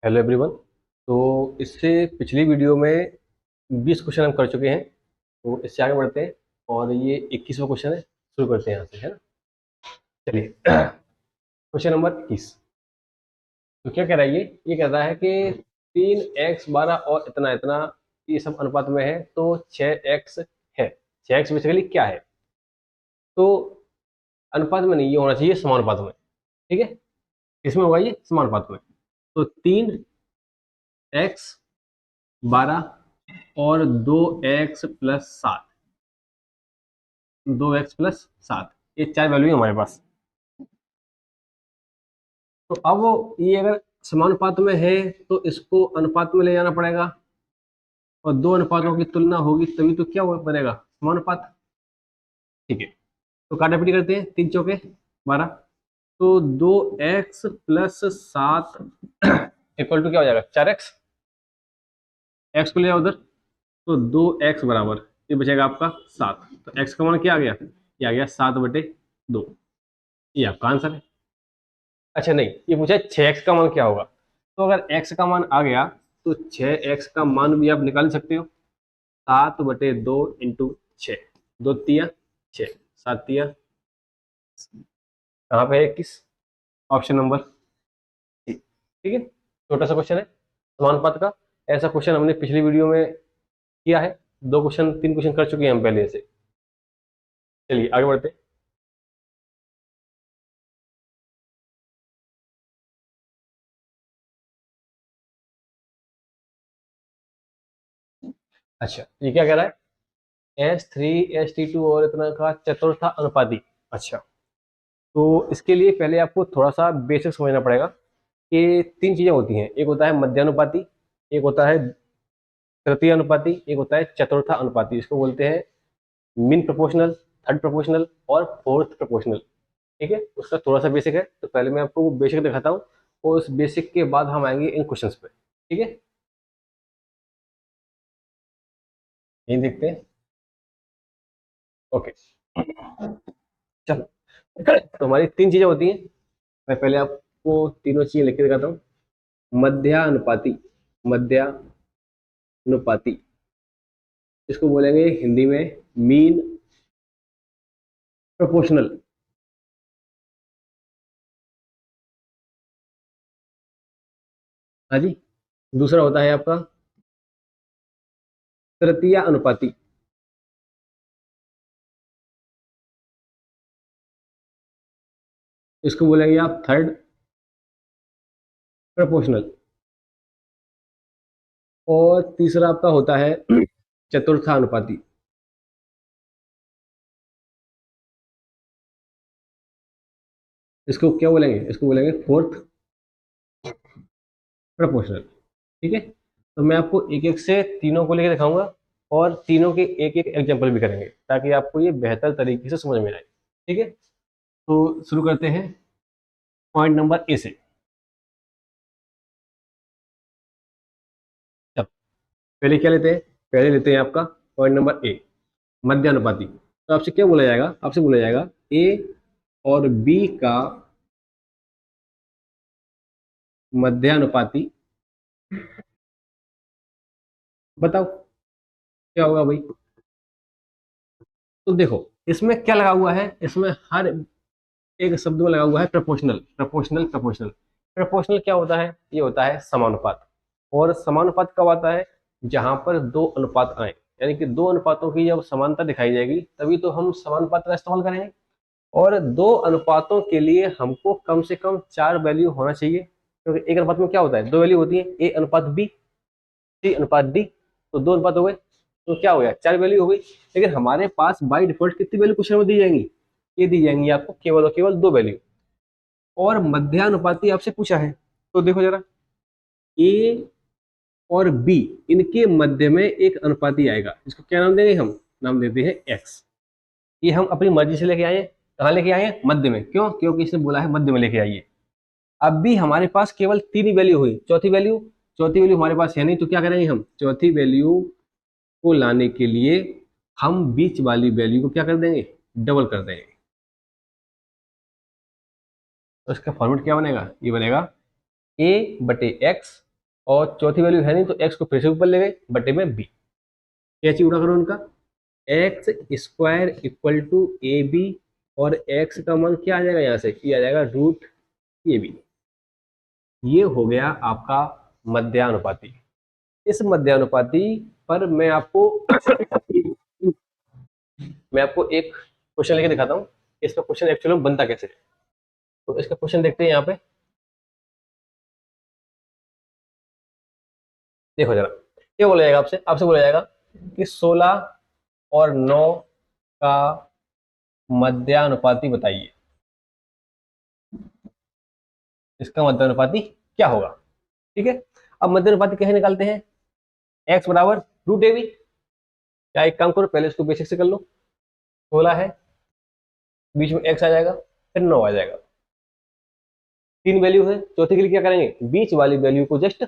Hello everyone. तो इससे पिछली वीडियो में 20 क्वेश्चन हम कर चुके हैं, तो इससे आगे बढ़ते हैं और ये 21वां क्वेश्चन है। शुरू करते हैं यहाँ से, है ना। चलिए क्वेश्चन नंबर 21। तो क्या कह रहा है ये कह रहा है कि 3x12 और इतना इतना ये सब अनुपात में है, तो 6x है। 6x बेसिकली क्या है? तो अनुपात में नहीं, ये होना चाहिए समानुपात में। ठीक है, इसमें होगा ये समानुपात में। तो 3x12 और 2x+7, 2x+7, ये चार वैल्यू है हमारे पास। तो अब ये अगर समानुपात में है तो इसको अनुपात में ले जाना पड़ेगा, और दो अनुपातों की तुलना होगी तभी तो क्या बनेगा, समानुपात। ठीक है, तो काटापीटी करते हैं, 3 चौके 12। तो 2x+7 इक्वल टू क्या हो जाएगा, 4x। एक्स को ले जाओ उधर, तो 2x बराबर ये बचेगा आपका 7। तो x का मान क्या आ गया, ये आ गया 7/2। ये आपका आंसर है। अच्छा नहीं, ये पूछा 6x का मान क्या होगा। तो अगर x का मान आ गया तो 6x का मान भी आप निकाल सकते हो। 7/2 × 6, 2 तिया 6, 7 तिया, कहाँ पे है 21, ऑप्शन नंबर सी। ठीक है, छोटा सा क्वेश्चन है समानुपात का। ऐसा क्वेश्चन हमने पिछली वीडियो में किया है, 2 क्वेश्चन 3 क्वेश्चन कर चुके हैं हम पहले से। चलिए आगे बढ़ते हैं। अच्छा, ये क्या कह रहा है, S3 S2 और इतना का चतुर्था अनुपाती। अच्छा, तो इसके लिए पहले आपको थोड़ा सा बेसिक समझना पड़ेगा कि 3 चीजें होती हैं। एक होता है मध्यानुपाती, एक होता है तृतीय अनुपाती, एक होता है चतुर्था अनुपाती। इसको बोलते हैं मीन प्रोपोर्शनल, थर्ड प्रोपोर्शनल और फोर्थ प्रोपोर्शनल। ठीक है, उसका थोड़ा सा बेसिक है, तो पहले मैं आपको वो बेसिक दिखाता हूँ और उस बेसिक के बाद हम आएंगे इन क्वेश्चंस पे। ठीक है, यही देखते हैं। ओके, चलो। तो हमारी 3 चीजें होती हैं, मैं पहले आपको तीनों चीजें लिख के दिखाता हूँ। मध्यानुपाती, मध्यानुपाती, इसको बोलेंगे हिंदी में मीन प्रोपोर्शनल। हाँ जी। दूसरा होता है आपका तृतीय अनुपाती, इसको बोलेंगे आप थर्ड प्रोपोर्शनल। और तीसरा आपका होता है चतुर्था अनुपाती, इसको क्या बोलेंगे, इसको बोलेंगे फोर्थ प्रोपोर्शनल। ठीक है, तो मैं आपको एक एक से तीनों को लेकर दिखाऊंगा और तीनों के एक एक एग्जांपल भी करेंगे ताकि आपको ये बेहतर तरीके से समझ में आए। ठीक है, तो शुरू करते हैं पॉइंट नंबर ए से। चलो, पहले क्या लेते हैं, पहले लेते हैं आपका पॉइंट नंबर ए, मध्यानुपाती। तो आपसे क्या बोला जाएगा, आपसे बोला जाएगा ए और बी का मध्यानुपाती बताओ क्या होगा भाई। तो देखो इसमें क्या लगा हुआ है, इसमें हर एक शब्द में लगा हुआ है प्रपोर्शनल, प्रपोर्शनल, प्रपोर्शनल। प्रपोर्शनल क्या होता है, ये होता है समानुपात। और समानुपात कब आता है, जहां पर दो अनुपात आए, यानी कि दो अनुपातों की जब समानता दिखाई जाएगी तभी तो हम समानुपात का इस्तेमाल करेंगे। और दो अनुपातों के लिए हमको कम से कम 4 वैल्यू होना चाहिए, क्योंकि एक अनुपात में क्या होता है, 2 वैल्यू होती है, ए अनुपात बी, सी अनुपात डी। तो 2 अनुपात हो गए, तो क्या हो गया, 4 वैल्यू हो गई। लेकिन हमारे पास बाई डिफॉल्ट कितनी वैल्यू क्वेश्चन में दी जाएंगी, ये दी जाएंगी आपको केवल और केवल 2 वैल्यू। और मध्यानुपाती आपसे पूछा है, तो देखो जरा, ए और बी, इनके मध्य में एक अनुपाती आएगा, इसको क्या नाम देंगे हम, नाम देते हैं एक्स। ये हम अपनी मर्जी से लेके आए हैं, कहाँ लेके आए हैं, मध्य में। क्यों, क्योंकि इसने बोला है मध्य में लेके आइए। अब भी हमारे पास केवल 3 ही वैल्यू हुई, चौथी वैल्यू हमारे पास है नहीं, तो क्या करेंगे हम, चौथी वैल्यू को लाने के लिए हम बीच वाली वैल्यू को क्या कर देंगे, डबल कर देंगे। तो इसका फॉर्मेट क्या बनेगा, ये बनेगा a/x और चौथी वैल्यू है नहीं तो x को फिर से ऊपर ले गए बटे में b। क्या चीज उड़ा करो उनका, x square equal to a b, और x का मान क्या आ जाएगा यहाँ से, ये आ जाएगा रूट ए बी। ये हो गया आपका मध्यानुपाती। इस मध्यानुपाती पर मैं आपको एक क्वेश्चन लेके दिखाता हूँ। इसका क्वेश्चन एक्चुअली में बनता कैसे है। तो इसका क्वेश्चन देखते हैं यहाँ पे। देखो जरा, क्या बोला जाएगा आपसे, बोला जाएगा कि 16 और 9 का मध्यानुपाती बताइए। इसका मध्यानुपाती क्या होगा, ठीक है। अब मध्यानुपाती कैसे निकालते हैं, एक्स बराबर रूट ए बी। या एक काम करो, पहले इसको बेसिक से कर लो। 16 है, बीच में एक्स आ जाएगा, फिर 9 आ जाएगा। तीन वैल्यू है, चौथी के लिए क्या करेंगे, बीच वाली वैल्यू को जस्ट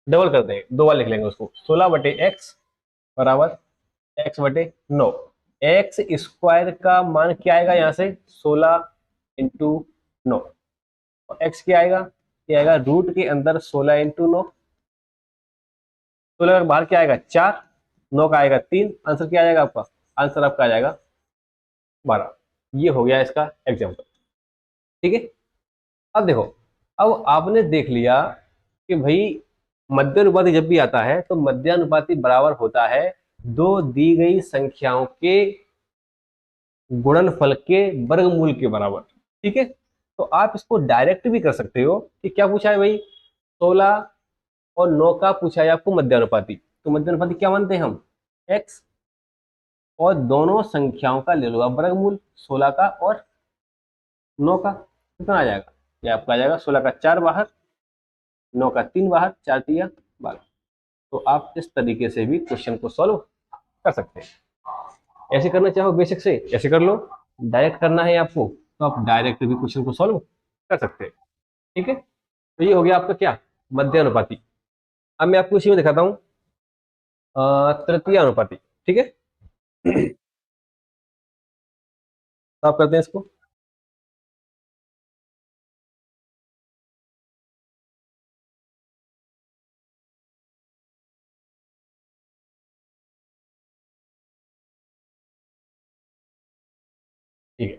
डबल कर देंगे, दो बार लिख लेंगे उसको। 16 बटे एक्स बराबर एक्स बटे 9। एक्स स्क्वायर का मान क्या आएगा यहाँ से, 16 इंटू 9। और एक्स क्या आएगा, ये आएगा रूट के अंदर 16 इंटू 9। 16 का बाहर क्या आएगा 4, 9 का आएगा 3। आंसर क्या आ जाएगा आपका, आंसर आपका आ जाएगा 12। ये हो गया इसका एग्जाम्पल, ठीक है। अब देखो, अब आपने देख लिया कि भाई मध्यानुपाती जब भी आता है तो मध्यानुपाती बराबर होता है दो दी गई संख्याओं के गुणनफल के वर्गमूल के बराबर, ठीक है। तो आप इसको डायरेक्ट भी कर सकते हो कि क्या पूछा है भाई, 16 और 9 का पूछा है आपको मध्यानुपाती। तो मध्यानुपाती क्या मानते हैं हम, x, और दोनों संख्याओं का ले लो आप वर्गमूल, 16 का और 9 का। कितना आ जाएगा, ये आपका आ जाएगा 16 का 4 बाहर, 9 का 3 बाहर, 4 तिया 12। तो आप इस तरीके से भी क्वेश्चन को सॉल्व कर सकते हैं। ऐसे करना चाहो बेसिक से ऐसे कर लो, डायरेक्ट करना है आपको तो आप डायरेक्ट भी क्वेश्चन को सॉल्व कर सकते हैं, ठीक है। तो ये हो गया आपका क्या, मध्यानुपाती। अब मैं आपको इसी में दिखाता हूँ तृतीय अनुपाती, ठीक है। तो आप करते हैं इसको। ठीक है,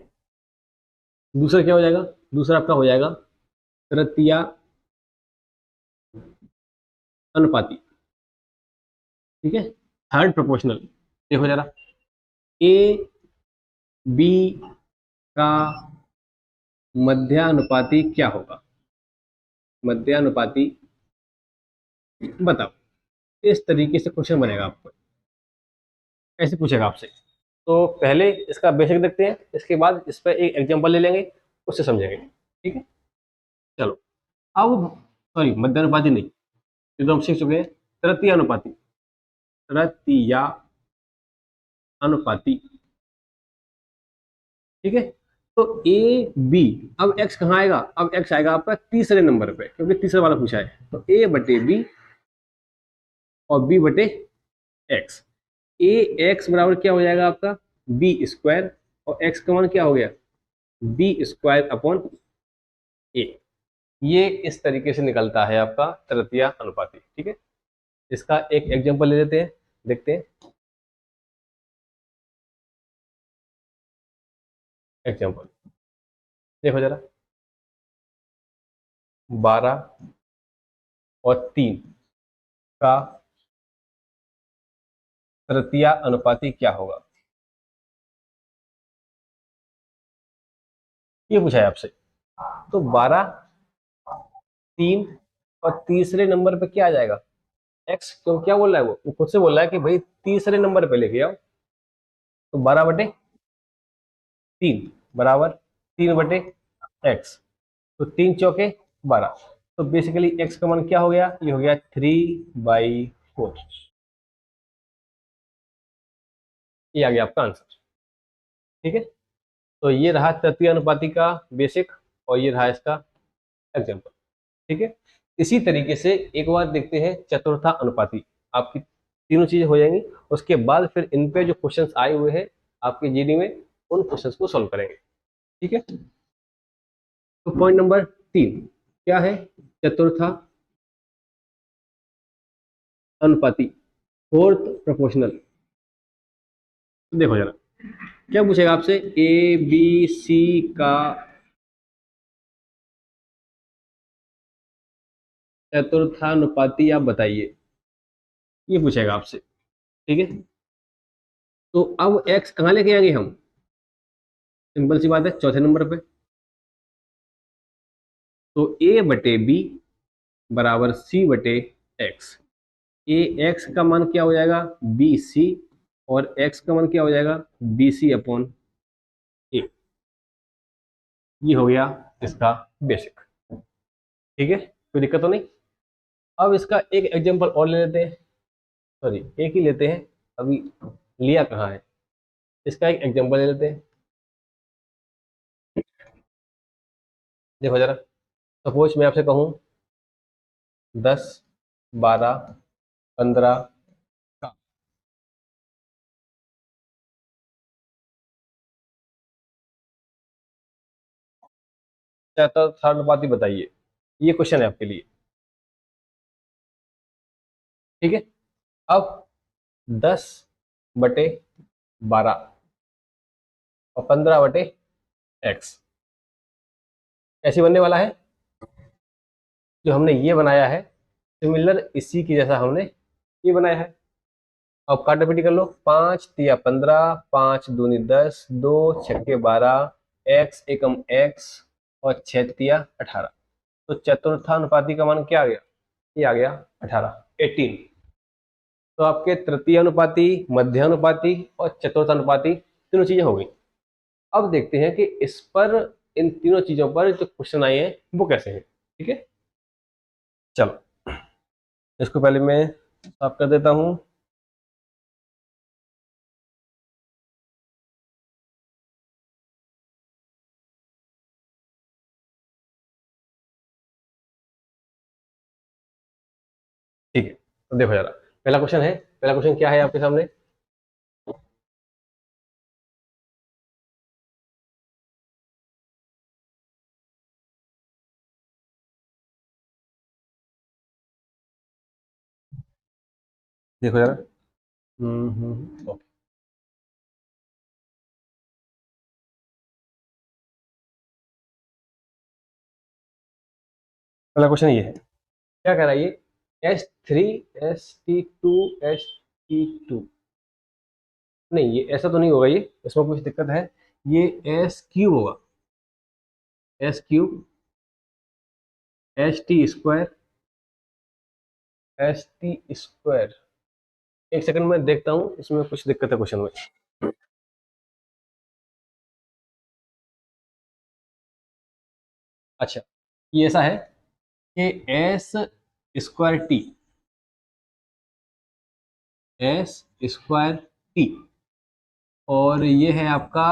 दूसरा क्या हो जाएगा, दूसरा आपका हो जाएगा तृतीय अनुपाती, ठीक है। Third proportional. देखो जरा, ए बी का मध्यानुपाती क्या होगा, मध्यानुपाती बताओ। इस तरीके से क्वेश्चन बनेगा आपको, ऐसे पूछेगा आपसे। तो पहले इसका बेसिक देखते हैं, इसके बाद इस पर एक एग्जांपल ले लेंगे, उससे समझेंगे, ठीक है। चलो, अब सॉरी मध्यानुपाती नहीं, ये तो हम सीख चुके हैं। तृतीय अनुपाती, तृतीय अनुपाती, ठीक है। तो ए बी, अब एक्स कहाँ आएगा, अब एक्स आएगा आपका तीसरे नंबर पे, क्योंकि तीसरे वाला पूछा है। तो ए बटे बी और बी बटे एक्स। ए एक्स बराबर क्या हो जाएगा आपका, बी स्क्वायर, और एक्स का मान क्या हो गया, बी स्क्वायर अपॉन ए। ये इस तरीके से निकलता है आपका तृतीय अनुपाती, ठीक है। इसका एक एग्जांपल ले लेते हैं, देखते हैं एग्जांपल। देखो जरा, 12 और 3 का तृतीय अनुपाती क्या होगा, ये पूछा है आपसे। तो 12, 3 और तीसरे नंबर पे क्या आ जाएगा, एक्स। क्यों, क्या बोल रहा है वो खुद से बोल रहा है कि भाई तीसरे नंबर पे लेके आओ। तो 12 बटे 3 बराबर 3 बटे एक्स। तो 3 चौके 12। तो बेसिकली एक्स का मान क्या हो गया, ये हो गया 3/4। ये आ गया आपका आंसर, ठीक है। तो ये रहा तृतीय अनुपाती का बेसिक, और ये रहा इसका एग्जाम्पल, ठीक है। इसी तरीके से एक बार देखते हैं चतुर्था अनुपाती। आपकी तीनों चीजें हो जाएंगी, उसके बाद फिर इन पे जो क्वेश्चंस आए हुए हैं आपके जीडी में, उन क्वेश्चंस को सॉल्व करेंगे, ठीक है। तो पॉइंट नंबर 3 क्या है, चतुर्था अनुपाती, फोर्थ प्रोपोर्शनल। देखो जरा क्या पूछेगा आपसे, ए बी सी का चतुर्थानुपाती आप बताइए, ये पूछेगा आपसे। ठीक है, तो अब एक्स कहाँ लेके आएंगे हम, सिंपल सी बात है, चौथे नंबर पे। तो ए बटे बी बराबर सी बटे एक्स। ए एक्स का मान क्या हो जाएगा, बी सी, और एक्स का मान क्या हो जाएगा, बी सी अपॉन ए। ये हो गया इसका बेसिक। ठीक है, कोई दिक्कत तो नहीं। अब इसका एक एग्जांपल और ले लेते हैं, सॉरी एक ही लेते हैं, अभी लिया कहाँ है। इसका एक एग्जांपल ले लेते हैं। देखो जरा, सपोज मैं आपसे कहूँ 10, 12, 15 का चतुर्थानुपाती बताइए, ये क्वेश्चन है आपके लिए। ठीक है, अब 10/12 और 15/x ऐसे बनने वाला है। जो हमने ये बनाया है सिमिलर इसी की जैसा हमने ये बनाया है। अब काटापीटी कर लो, 5×3 = 15, 5×2 = 10, 2×6 = 12, एक्स एकम एक्स, और 6×3 = 18। तो चतुर्थानुपाती का मान क्या आ गया, ये आ गया 18, 18। तो आपके तृतीय अनुपाती, मध्यानुपाती और चतुर्थानुपाती तीनों चीजें हो गई। अब देखते हैं कि इस पर, इन तीनों चीजों पर जो क्वेश्चन आए हैं वो कैसे हैं। ठीक है, चलो इसको पहले मैं साफ कर देता हूं। ठीक है, तो देखो जरा, पहला क्वेश्चन है, पहला क्वेश्चन क्या है आपके सामने। देखो जरा, ओके। पहला क्वेश्चन ये है, क्या कह रहा है ये, H3St2He2। नहीं, ये ऐसा तो नहीं होगा, ये इसमें कुछ दिक्कत है। ये S³ होगा, S³ Ht², एक सेकंड में देखता हूँ, इसमें कुछ दिक्कत है क्वेश्चन में। अच्छा, ये ऐसा है कि S²T और ये है आपका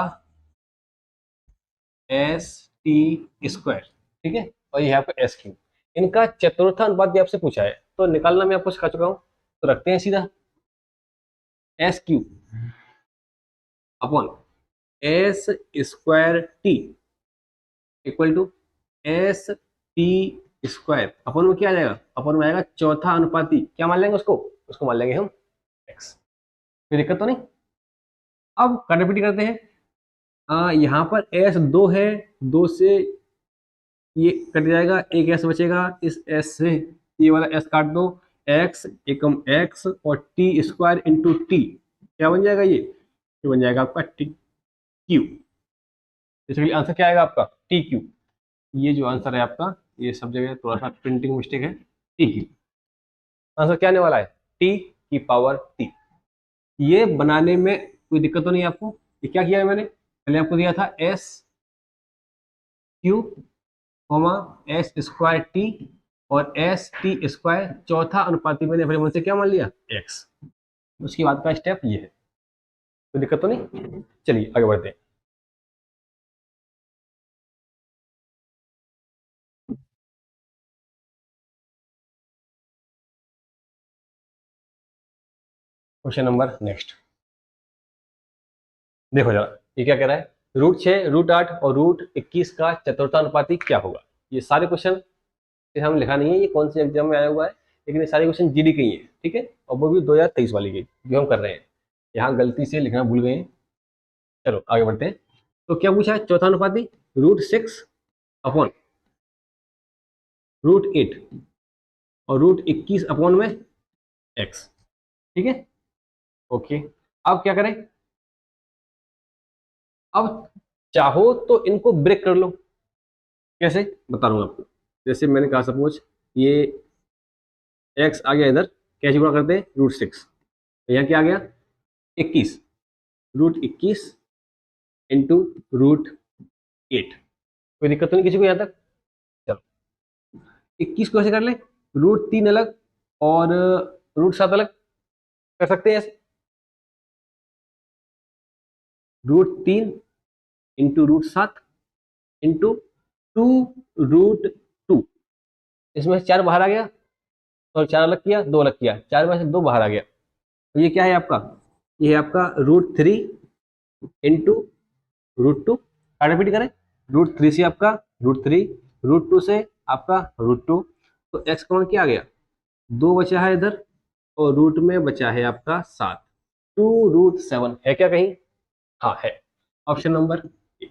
St²। ठीक है, और ये है आपका S³। इनका चतुर्थ अनुपात भी आपसे पूछा है, तो निकालना मैं आपको सिखा चुका हूँ। तो रखते हैं सीधा S³ upon S²T equal to St² अपन में क्या आ जाएगा, अपन में आएगा चौथा अनुपाती, क्या मान लेंगे उसको, उसको मान लेंगे हम x। कोई दिक्कत तो नहीं। अब कटापीटी करते हैं। यहाँ पर s 2 है, 2 से ये कट जाएगा, एक s बचेगा, इस s से ये वाला s काट दो, x एकम x और t² इंटू टी, क्या बन जाएगा ये बन जाएगा आपका टी क्यू। बेसिकली आंसर क्या आएगा आपका, टी क्यू। ये जो आंसर है आपका, ये सब जगह थोड़ा सा प्रिंटिंग मिस्टेक है, टी क्यू। आंसर क्या आने वाला है, टी की पावर टी। ये बनाने में कोई दिक्कत तो नहीं है आपको। ये क्या किया है मैंने, पहले आपको दिया था S³ S² T और St², चौथा अनुपाती मैंने अपने मन से क्या मान लिया, x। उसके बाद का स्टेप ये है, कोई दिक्कत तो नहीं। चलिए आगे बढ़ते हैं। क्वेश्चन नंबर नेक्स्ट, देखो जरा, ये क्या कह रहा है, √6, √8 और √21 का चतुर्थानुपाती क्या होगा। ये सारे क्वेश्चन हम लिखा नहीं है, ये कौन से एग्जाम में आया हुआ है, लेकिन ये सारे क्वेश्चन जीडी के ही हैं, ठीक है, और वो भी 2023 वाली के जो हम कर रहे हैं। यहाँ गलती से लिखना भूल गए हैं। चलो आगे बढ़ते हैं। तो क्या पूछा है, चौथा अनुपाती √6 अपॉन √8 और √21 अपॉन में x, ठीक है, ओके। अब क्या करें, अब चाहो तो इनको ब्रेक कर लो। कैसे बता रहा हूं आपको। जैसे मैंने कहा सपोज ये x आ गया इधर, कैसे गुणा करते हैं, √6, तो यहाँ क्या आ गया 21, √21 इंटू √8। कोई दिक्कत तो नहीं किसी को यहाँ तक। चलो 21 को ऐसे कर ले, √3 अलग और √7 अलग कर सकते हैं ऐसे, √3 इंटू √7 इंटू 2√2, इसमें से 4 बाहर आ गया और 4 अलग किया, 2 अलग किया, 4 में से 2 बाहर आ गया, तो ये क्या है आपका, ये है आपका √3 इंटू √2। रिपीट करें, √3 से आपका √3, √2 से आपका √2, तो x का मान क्या आ गया, 2 बचा है इधर और रूट में बचा है आपका 7, 2√7 है क्या कहीं, हाँ है, ऑप्शन नंबर ए,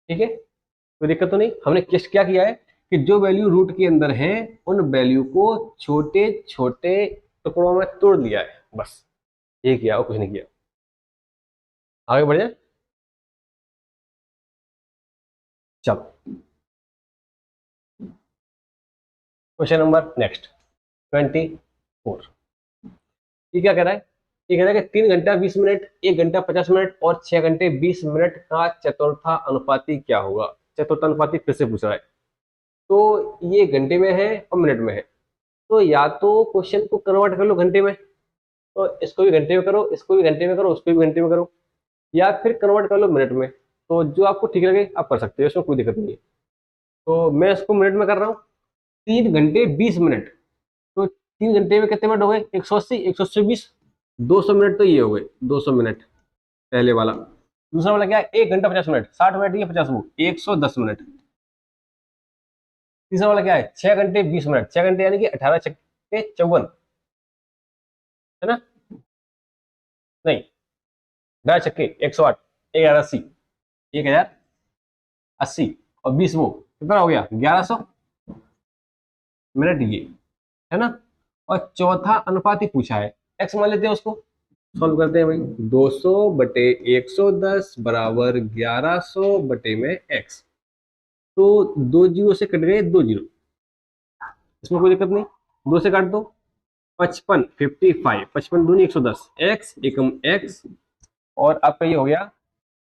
ठीक है, कोई दिक्कत तो नहीं। हमने टेस्ट क्या किया है कि जो वैल्यू रूट के अंदर है उन वैल्यू को छोटे छोटे टुकड़ों में तोड़ लिया है, बस ये किया और कुछ नहीं किया। आगे बढ़ जाए, चलो क्वेश्चन नंबर नेक्स्ट 24। ये क्या कह रहा है, ये कह रहा है कि 3 घंटा 20 मिनट, 1 घंटा 50 मिनट और 6 घंटे 20 मिनट का चतुर्था अनुपाती क्या होगा। चतुर्था अनुपाती फिर से पूछ रहा है, तो ये घंटे में है और मिनट में है, तो या तो क्वेश्चन को कन्वर्ट कर लो घंटे में, तो इसको भी घंटे में करो, इसको भी घंटे में करो, उसको भी घंटे में करो, या फिर कन्वर्ट कर लो मिनट में, तो जो आपको ठीक लगे आप कर सकते हो, इसमें कोई दिक्कत नहीं है। तो मैं इसको मिनट में कर रहा हूँ, 3 घंटे 20 मिनट, तो 3 घंटे में कितने मिनट हो गए, 180, 180 20, 200 मिनट, तो ये हो गए 200 मिनट पहले वाला। दूसरा वाला क्या है, 1 घंटा 50 मिनट, 60 मिनट ये 50 वो 110 मिनट। तीसरा वाला क्या है, 6 घंटे 20 मिनट, 6 घंटे यानी कि 18 छक्के 54, है ना, नहीं 18 छक्के 108, 1180, 1080 और 20 वो कितना हो गया 1100 मिनट, ये है ना। और चौथा अनुपाती पूछा है, एक्स मान लेते हैं, उसको सॉल्व करते हैं भाई। 200 बटे 110 बराबर 1100 बटे में एक्स, तो 2 जीरो से कट गए 2 जीरो, इसमें कोई दिक्कत नहीं, 2 से काट दो, 55 55, 55 दूनी 110, एक्स एकम एक्स, और आपका ये हो गया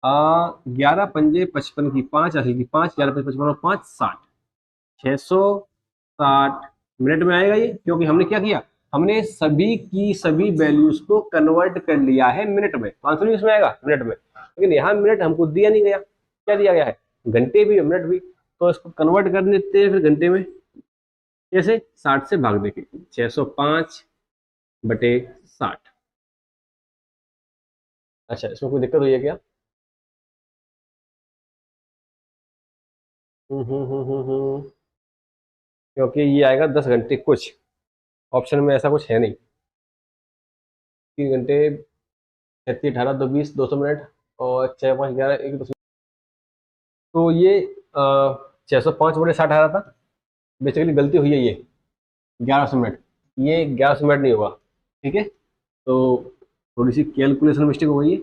11 पंजे 55 की 5, 80 की 5, 11 55 और 5 60, 660 मिनट में आएगा ये, क्योंकि हमने क्या किया, हमने सभी की सभी वैल्यूज को कन्वर्ट कर लिया है मिनट में, तो आंसर भी इसमें आएगा मिनट में, लेकिन यहाँ मिनट हमको दिया नहीं गया, क्या दिया गया है, घंटे भी मिनट भी, तो इसको कन्वर्ट कर देते हैं फिर घंटे में, कैसे, 60 से भाग देके, 605 बटे 60। अच्छा इसमें कोई दिक्कत हुई है क्या, क्योंकि ये आएगा 10 घंटे कुछ, ऑप्शन में ऐसा कुछ है नहीं, 3 घंटे 36 18 2 20 200 मिनट और 6 5 11 1 10, तो ये 605 बटे 60 आ रहा था, बेसिकली गलती हुई है ये 1100 मिनट, ये 1100 मिनट नहीं होगा, ठीक है, तो थोड़ी सी कैलकुलेशन मिस्टेक हो गई है।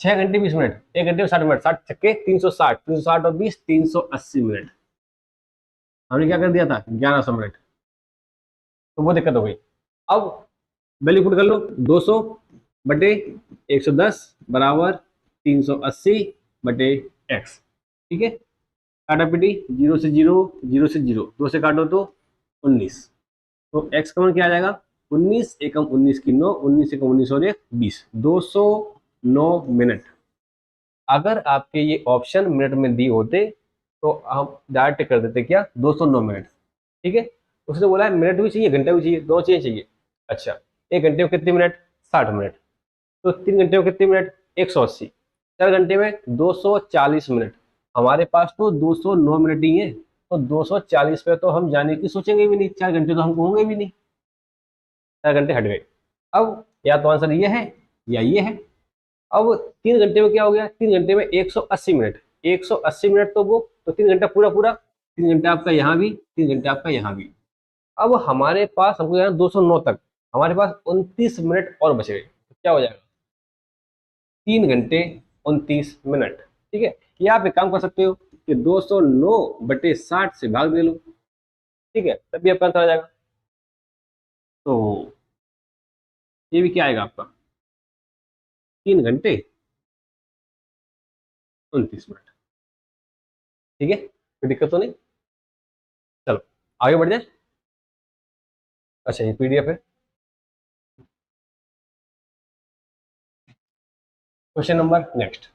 6 घंटे 20 मिनट, 1 घंटे में 60 मिनट, 60 छक्के 360, 360 और 20 380 मिनट, हमने क्या कर दिया था 1100 मिनट, तो वो दिक्कत हो गई। अब वैल्यू पुट कर लो, 200 बटे 110 बराबर 380 बटे एक्स, ठीक है, काटा पीटी, 0 से 0, 0 से 0, 2 से काटो तो 19, तो एक्स का मान क्या आ जाएगा, 19 एकम 19 की 9, 19 एकम 19 और 1 20, 209 मिनट। अगर आपके ये ऑप्शन मिनट में दिए होते तो हम डायरेक्ट कर देते क्या 209 मिनट, ठीक है, उसने बोला है मिनट भी चाहिए घंटा भी चाहिए, दोनों चीजें चाहिए। अच्छा 1 घंटे में कितने मिनट 60 मिनट, तो 3 घंटे में कितने मिनट 180, 4 घंटे में 240 मिनट, हमारे पास तो 209 मिनट ही है, तो 240 पे तो हम जाने की सोचेंगे भी नहीं, 4 घंटे तो हमको होंगे भी नहीं, 4 घंटे हट गए। अब या तो आंसर ये है या ये है। अब 3 घंटे में क्या हो गया, 3 घंटे में 180 मिनट, 180 मिनट तो वो, तो 3 घंटा पूरा पूरा, 3 घंटा आपका यहाँ भी, 3 घंटे आपका यहाँ भी। अब हमारे पास, हमको जाना 209 तक, हमारे पास 29 मिनट और बच गए, तो क्या हो जाएगा, 3 घंटे 29 मिनट। ठीक है, या आप एक काम कर सकते हो कि 209/60 से भाग दे लो, ठीक है, तभी आपका आंसर आ जाएगा। तो ये भी क्या आएगा आपका, 3 घंटे 29 मिनट। ठीक है, कोई दिक्कत तो नहीं। चलो आगे बढ़ जाए। अच्छा ये पीडीएफ है। Question number next.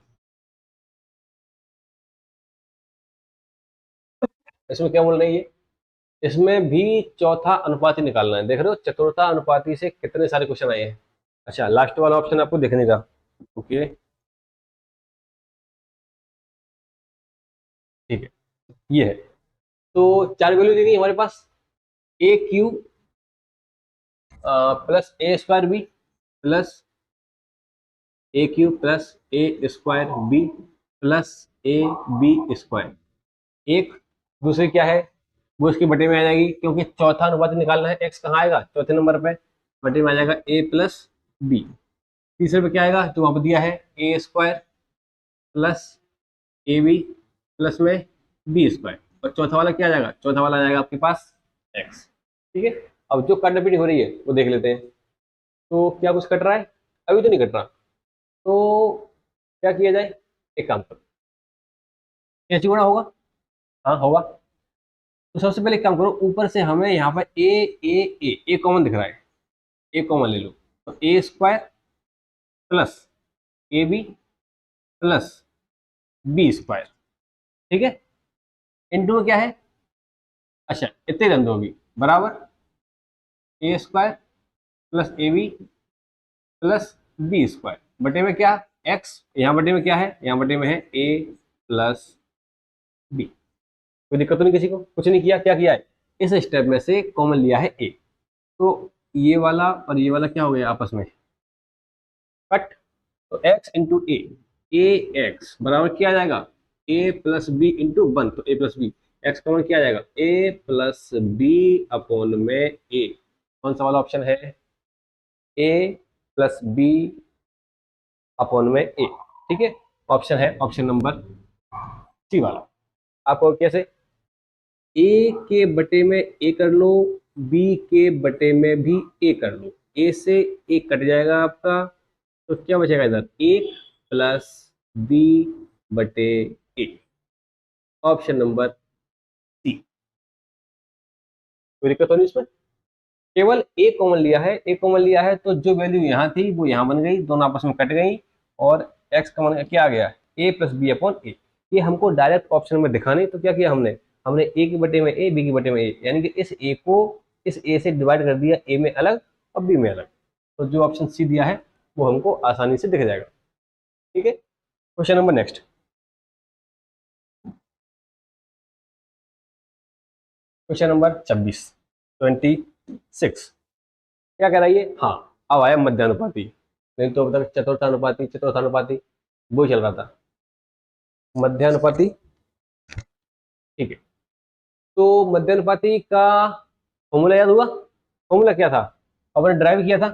इसमें क्या बोल रही है, इसमें भी चौथा अनुपाती निकालना है। देख रहे हो चतुर्था अनुपाती से कितने सारे क्वेश्चन आए हैं। अच्छा लास्ट वाला ऑप्शन आपको देखने का। ओके ठीक है, ये है। तो 4 वैल्यू दी गई हमारे पास, AQ plus A² B plus AQ plus A² B plus AB²। एक दूसरी क्या है, वो इसके बटे में आ जाएगी, क्योंकि चौथा अनुपात निकालना है, एक्स कहाँ आएगा, चौथे नंबर पे, बटे में आ जाएगा A+B। तीसरे पे क्या आएगा, जो वहां पर दिया है, A² प्लस AB प्लस में B²। और चौथा वाला क्या आ जाएगा, चौथा वाला आ जाएगा आपके पास एक्स। ठीक है, अब जो काटपीट हो रही है वो देख लेते हैं। तो क्या कुछ कट रहा है, अभी तो नहीं कट रहा, तो क्या किया जाए, एक काम करो, कैंची बड़ा होगा, हाँ होगा। तो सबसे पहले एक काम करो, ऊपर से हमें यहाँ पर ए कॉमन दिख रहा है, ए कॉमन ले लो, तो A² plus AB plus B²। ठीक है, इनटू में क्या है, अच्छा इतने धंधे होगी, बराबर A² plus AB plus B² बटे में क्या, एक्स, यहाँ बटे में क्या है, यहाँ बटे में है A+B। कोई दिक्कत तो नहीं किसी को, कुछ नहीं किया, क्या किया है, इस स्टेप में से कॉमन लिया है A। तो ये वाला और ये वाला क्या हो गया आपस में कट, तो x इंटू ए एक्स बराबर क्या आ जाएगा, A+B इंटू 1, तो A+B, एक्स कॉमन क्या आ जाएगा, A+B अपॉन में A। कौन सा वाला ऑप्शन है, A+B अपॉन में A। ठीक है, ऑप्शन है ऑप्शन नंबर सी वाला। आपको कैसे, ए के बटे में ए कर लो, बी के बटे में भी ए कर लो, ए से एक कट जाएगा आपका, तो क्या बचेगा इधर, 1+B/A। Option number C. कोई दिक्कत तो नहीं इसमें, केवल ए कॉमन लिया है, ए कॉमन लिया है तो जो वैल्यू यहाँ थी वो यहाँ बन गई, दोनों आपस में कट गई, और एक्स कॉमन क्या आ गया, A+B अपॉन ए। ये हमको डायरेक्ट ऑप्शन में दिखाने, तो क्या किया हमने, हमने ए के बटे में ए, बी के बटे में ए, यानी कि इस ए को इस ए से डिवाइड कर दिया, ए में अलग और बी में अलग। तो जो ऑप्शन सी दिया है वो हमको आसानी से दिख जाएगा। ठीक है, question number next. Question number 26 क्या कह रहा है ये, हाँ अब आया मध्यानुपाती, नहीं तो अब तक चतुर्थानुपाती वो चल रहा था, मध्यानुपाती। ठीक है, तो मध्यानुपाती का फॉर्मूला याद हुआ, फॉर्मूला क्या था, अपन ड्राइव किया था,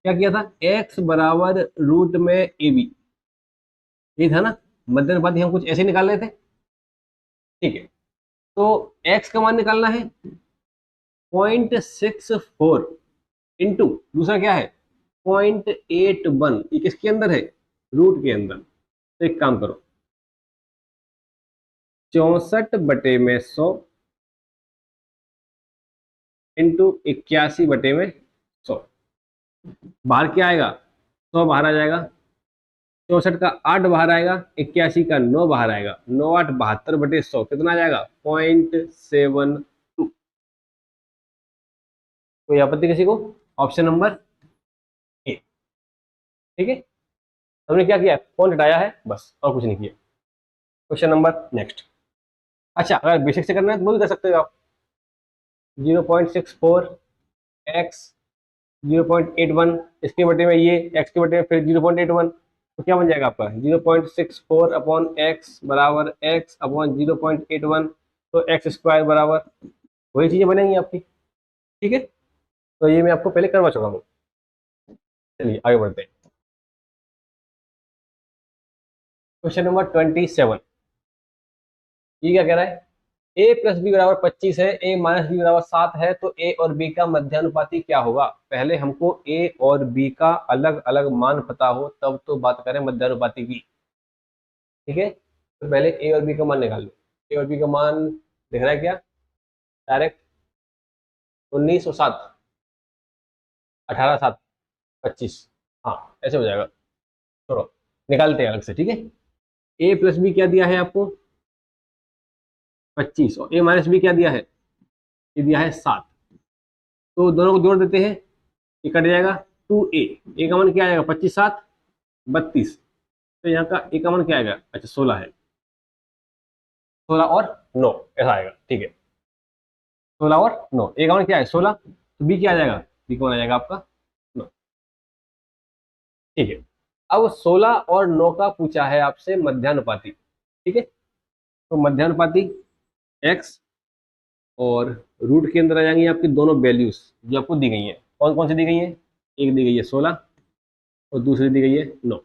क्या किया था, x बराबर रूट में AB, ये था ना, मध्यानुपाती हम कुछ ऐसे निकाल रहे थे। ठीक है, तो x का मान निकालना है 0.64 इंटू दूसरा क्या है 0.81, ये किसके अंदर है, रूट के अंदर। तो एक काम करो, 64/100 इंटू 81/100, बाहर क्या आएगा, 100 बाहर आ जाएगा, 64 का 8 बाहर आएगा, 81 का 9 बाहर आएगा, 9×8 = 72/100, कितना आ जाएगा 0.72। कोई आपत्ति किसी को, ऑप्शन नंबर ए। ठीक है, हमने क्या किया, पॉइंट हटाया है बस, और कुछ नहीं किया। Question number next. अच्छा, अगर बेसिक से करना है तो वो भी कर सकते हो आप। 0.64 एक्स 0.81, इसके बटे में ये एक्स के बटे में फिर 0.81, तो क्या बन जाएगा आपका 0.64 अपॉन एक्स बराबर एक्स अपॉन 0.81, तो एक्स स्क्वायर बराबर वही चीजें बनेंगी आपकी। ठीक है, तो ये मैं आपको पहले करवा चुका हूँ। चलिए आगे बढ़ते हैं। क्वेश्चन नंबर 27, ये क्या कह रहा है? ए प्लस बी बराबर 25 है, ए माइनस बी बराबर 7 है, तो ए और बी का मध्यानुपाती क्या होगा? पहले हमको ए और बी का अलग अलग मान पता हो तब तो बात करें मध्यानुपाती की। ठीक है, तो पहले ए और बी का मान निकाल लो। ए और बी का मान दिख रहा है क्या? डायरेक्ट 19 और 7, 18 7 25, हाँ ऐसे हो जाएगा। छोड़ो, निकालते हैं अलग से। ठीक है, ए प्लस बी क्या दिया है आपको? 25, और ए माइनस बी क्या दिया है? ये दिया है 7। तो दोनों को जोड़ देते हैं, ये कट जाएगा। 2a, ए का मान क्या आएगा? 25 7 32, तो यहाँ का ए का मान क्या आएगा? अच्छा 16 है, 16 और 9 ऐसा आएगा। ठीक है, 16 और 9, ए का मान क्या है? 16, तो बी क्या आ जाएगा? बी का मान आ जाएगा आपका 9। ठीक है, अब 16 और 9 का पूछा है आपसे मध्यानुपाती। ठीक है, तो मध्यानुपाती x और रूट के अंदर आ जाएंगी आपकी दोनों वैल्यूज जो आपको दी गई हैं। कौन कौन सी दी गई हैं? एक दी गई है 16 और दूसरी दी गई है 9।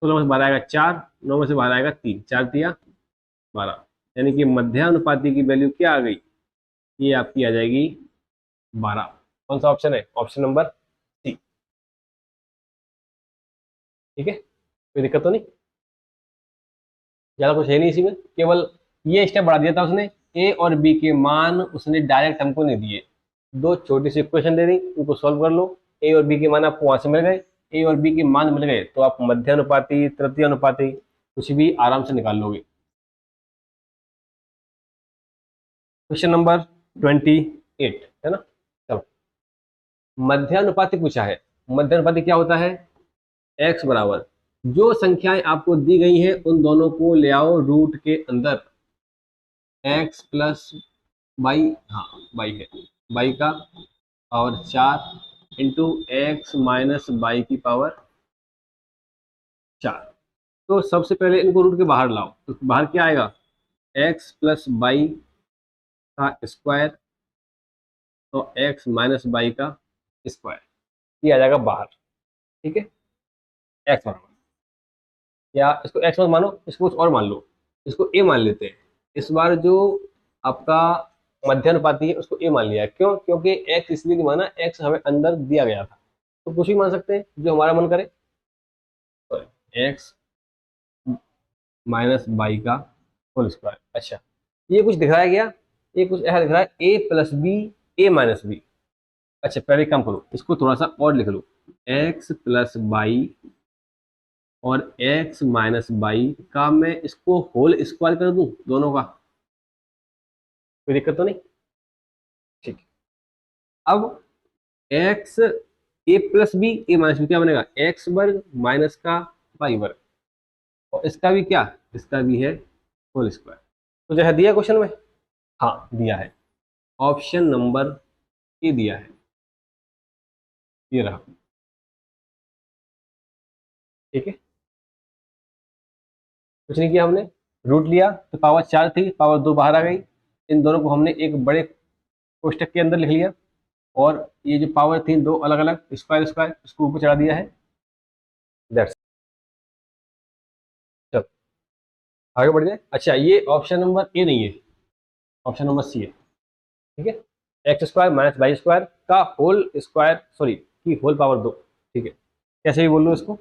16 में से बाहर आएगा 4, 9 में से बाहर आएगा 3, 4 तिया 12, यानी कि मध्यानुपाती की वैल्यू क्या आ गई? ये आपकी आ जाएगी 12। कौन सा ऑप्शन है? Option number C. ठीक है, कोई दिक्कत तो नहीं? ज्यादा कुछ है नहीं इसी में, केवल ये स्टेप बढ़ा दिया था उसने। ए और बी के मान उसने डायरेक्ट हमको नहीं दिए, दो छोटी सी इक्वेशन दे दी, उनको सॉल्व कर लो। ए और बी के मान आपको वहां से मिल गए, ए और बी के मान मिल गए तो आप मध्यानुपाती तृतीय अनुपाती कुछ भी आराम से निकाल लोगे। क्वेश्चन नंबर 28 है ना? चलो, मध्यानुपाती पूछा है। मध्यानुपाती क्या होता है? एक्स बराबर जो संख्याएं आपको दी गई हैं उन दोनों को ले आओ रूट के अंदर। एक्स प्लस बाई, हाँ बाई है, बाई का power 4 into x minus by की पावर 4। तो सबसे पहले इनको रूट के बाहर लाओ, तो बाहर क्या आएगा? एक्स प्लस बाई का स्क्वायर तो एक्स माइनस बाई का स्क्वायर, ये आ जाएगा बाहर। ठीक है, एक्स बराबर, या इसको एक्स मत मानो, इसको कुछ और मान लो, इसको ए मान लेते हैं। इस बार जो आपका मध्यानुपाती है उसको ए मान लिया है। क्यों? क्योंकि एक्स इसलिए नहीं माना, एक्स हमें अंदर दिया गया था, तो कुछ भी मान सकते हैं जो हमारा मन करे। तो एक्स माइनस बाई का होल स्क्वायर। अच्छा, ये कुछ दिख रहा है क्या? ये कुछ ऐसा दिख रहा है, ए प्लस बी ए माइनस बी। अच्छा पहले काम करो, इसको थोड़ा सा और लिख लो, एक्स प्लस बाई और एक्स माइनस बाई का मैं इसको होल स्क्वायर कर दूं दोनों का, कोई दिक्कत तो नहीं? ठीक है, अब एक्स ए प्लस बी ए माइनस बी क्या बनेगा? एक्स वर्ग माइनस का वाई वर्ग, और इसका भी क्या? इसका भी है होल स्क्वायर। तो जैसा दिया क्वेश्चन में, हाँ दिया है, ऑप्शन नंबर ए दिया है, ये रहा। ठीक है, कुछ नहीं किया हमने, रूट लिया तो पावर 4 थी, पावर 2 बाहर आ गई, इन दोनों को हमने एक बड़े कोष्टक के अंदर लिख लिया, और ये जो पावर थी दो अलग अलग स्क्वायर स्क्वायर उसको ऊपर चढ़ा दिया है। दैट्स, चलो आगे बढ़ जाए। अच्छा, ये ऑप्शन नंबर ए नहीं है, ऑप्शन नंबर सी है। ठीक है, x square minus y square का होल स्क्वायर, सॉरी की होल पावर 2। ठीक है, कैसे भी बोल लो इसको,